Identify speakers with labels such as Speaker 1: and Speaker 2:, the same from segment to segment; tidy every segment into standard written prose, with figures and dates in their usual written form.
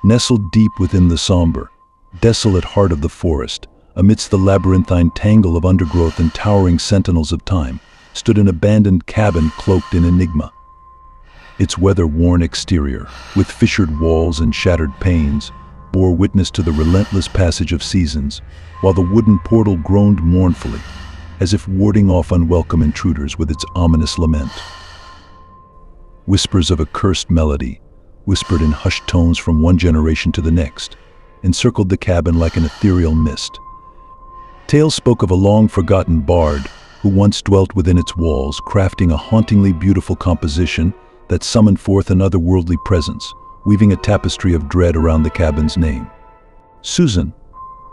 Speaker 1: Nestled deep within the somber, desolate heart of the forest, amidst the labyrinthine tangle of undergrowth and towering sentinels of time, stood an abandoned cabin cloaked in enigma. Its weather-worn exterior, with fissured walls and shattered panes, bore witness to the relentless passage of seasons, while the wooden portal groaned mournfully, as if warding off unwelcome intruders with its ominous lament. Whispers of a cursed melody, whispered in hushed tones from one generation to the next, encircled the cabin like an ethereal mist. Tales spoke of a long-forgotten bard who once dwelt within its walls, crafting a hauntingly beautiful composition that summoned forth an otherworldly presence, weaving a tapestry of dread around the cabin's name. Susan,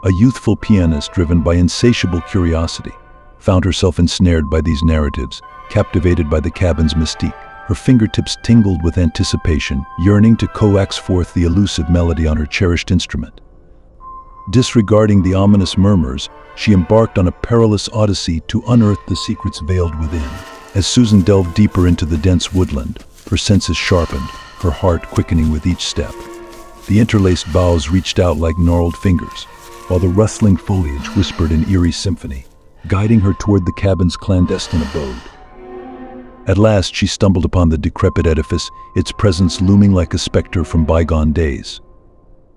Speaker 1: a youthful pianist driven by insatiable curiosity, found herself ensnared by these narratives, captivated by the cabin's mystique. Her fingertips tingled with anticipation, yearning to coax forth the elusive melody on her cherished instrument. Disregarding the ominous murmurs, she embarked on a perilous odyssey to unearth the secrets veiled within. As Susan delved deeper into the dense woodland, her senses sharpened, her heart quickening with each step. The interlaced boughs reached out like gnarled fingers, while the rustling foliage whispered an eerie symphony, guiding her toward the cabin's clandestine abode. At last she stumbled upon the decrepit edifice, its presence looming like a specter from bygone days.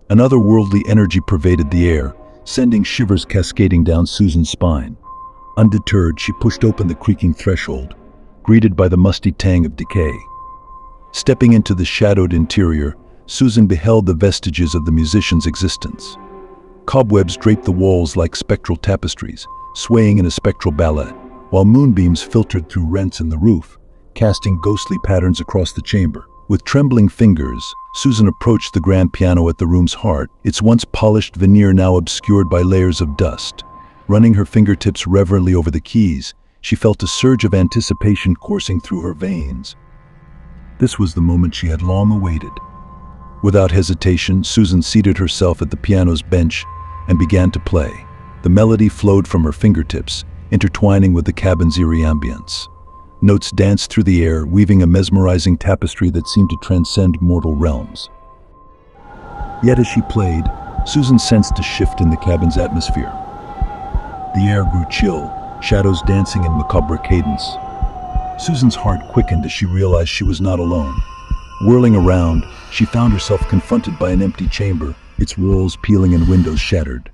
Speaker 1: An otherworldly energy pervaded the air, sending shivers cascading down Susan's spine. Undeterred, she pushed open the creaking threshold, greeted by the musty tang of decay. Stepping into the shadowed interior, Susan beheld the vestiges of the musician's existence. Cobwebs draped the walls like spectral tapestries, swaying in a spectral ballet, while moonbeams filtered through rents in the roof, casting ghostly patterns across the chamber. With trembling fingers, Susan approached the grand piano at the room's heart, its once polished veneer now obscured by layers of dust. Running her fingertips reverently over the keys, she felt a surge of anticipation coursing through her veins. This was the moment she had long awaited. Without hesitation, Susan seated herself at the piano's bench and began to play. The melody flowed from her fingertips, intertwining with the cabin's eerie ambience. Notes danced through the air, weaving a mesmerizing tapestry that seemed to transcend mortal realms. Yet as she played, Susan sensed a shift in the cabin's atmosphere. The air grew chill, shadows dancing in macabre cadence. Susan's heart quickened as she realized she was not alone. Whirling around, she found herself confronted by an empty chamber, its walls peeling and windows shattered.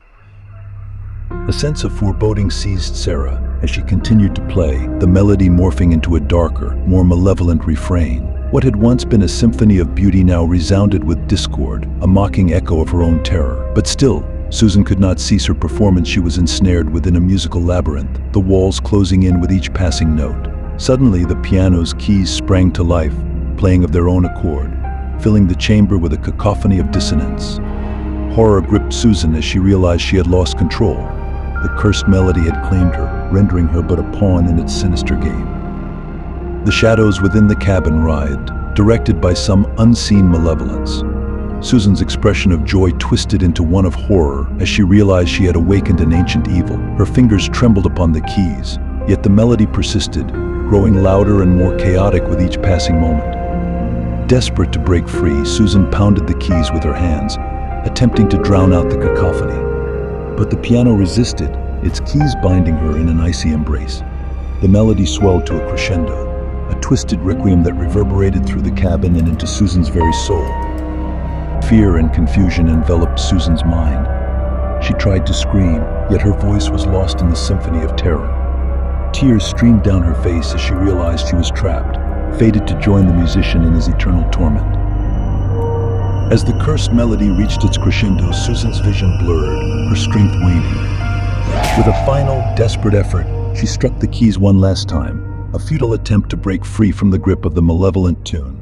Speaker 1: A sense of foreboding seized Sarah as she continued to play, the melody morphing into a darker, more malevolent refrain. What had once been a symphony of beauty now resounded with discord, a mocking echo of her own terror. But still, Susan could not cease her performance. She was ensnared within a musical labyrinth, the walls closing in with each passing note. Suddenly, the piano's keys sprang to life, playing of their own accord, filling the chamber with a cacophony of dissonance. Horror gripped Susan as she realized she had lost control. The cursed melody had claimed her, rendering her but a pawn in its sinister game. The shadows within the cabin writhed, directed by some unseen malevolence. Susan's expression of joy twisted into one of horror as she realized she had awakened an ancient evil. Her fingers trembled upon the keys, yet the melody persisted, growing louder and more chaotic with each passing moment. Desperate to break free, Susan pounded the keys with her hands, attempting to drown out the cacophony. But the piano resisted, its keys binding her in an icy embrace. The melody swelled to a crescendo, a twisted requiem that reverberated through the cabin and into Susan's very soul. Fear and confusion enveloped Susan's mind. She tried to scream, yet her voice was lost in the symphony of terror. Tears streamed down her face as she realized she was trapped, fated to join the musician in his eternal torment. As the cursed melody reached its crescendo, Susan's vision blurred, her strength waning. With a final, desperate effort, she struck the keys one last time, a futile attempt to break free from the grip of the malevolent tune.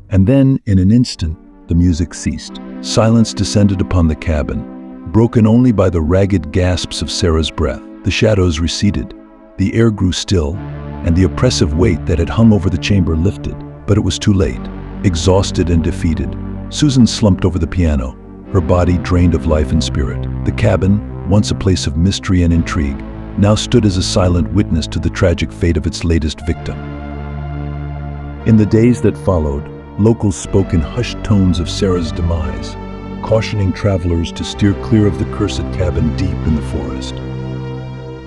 Speaker 1: And then, in an instant, the music ceased. Silence descended upon the cabin, broken only by the ragged gasps of Sarah's breath. The shadows receded, the air grew still, and the oppressive weight that had hung over the chamber lifted. But it was too late. Exhausted and defeated, Susan slumped over the piano, her body drained of life and spirit. The cabin, once a place of mystery and intrigue, now stood as a silent witness to the tragic fate of its latest victim. In the days that followed, Locals spoke in hushed tones of Sarah's demise, cautioning travelers to steer clear of the cursed cabin deep in the forest.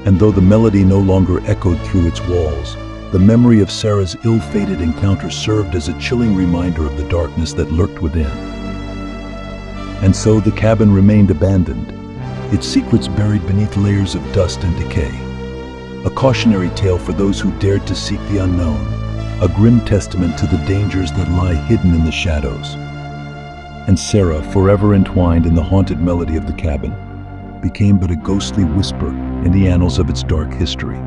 Speaker 1: And though the melody no longer echoed through its walls, the memory of Sarah's ill-fated encounter served as a chilling reminder of the darkness that lurked within. And so the cabin remained abandoned, its secrets buried beneath layers of dust and decay. A cautionary tale for those who dared to seek the unknown, a grim testament to the dangers that lie hidden in the shadows. And Sarah, forever entwined in the haunted melody of the cabin, became but a ghostly whisper in the annals of its dark history.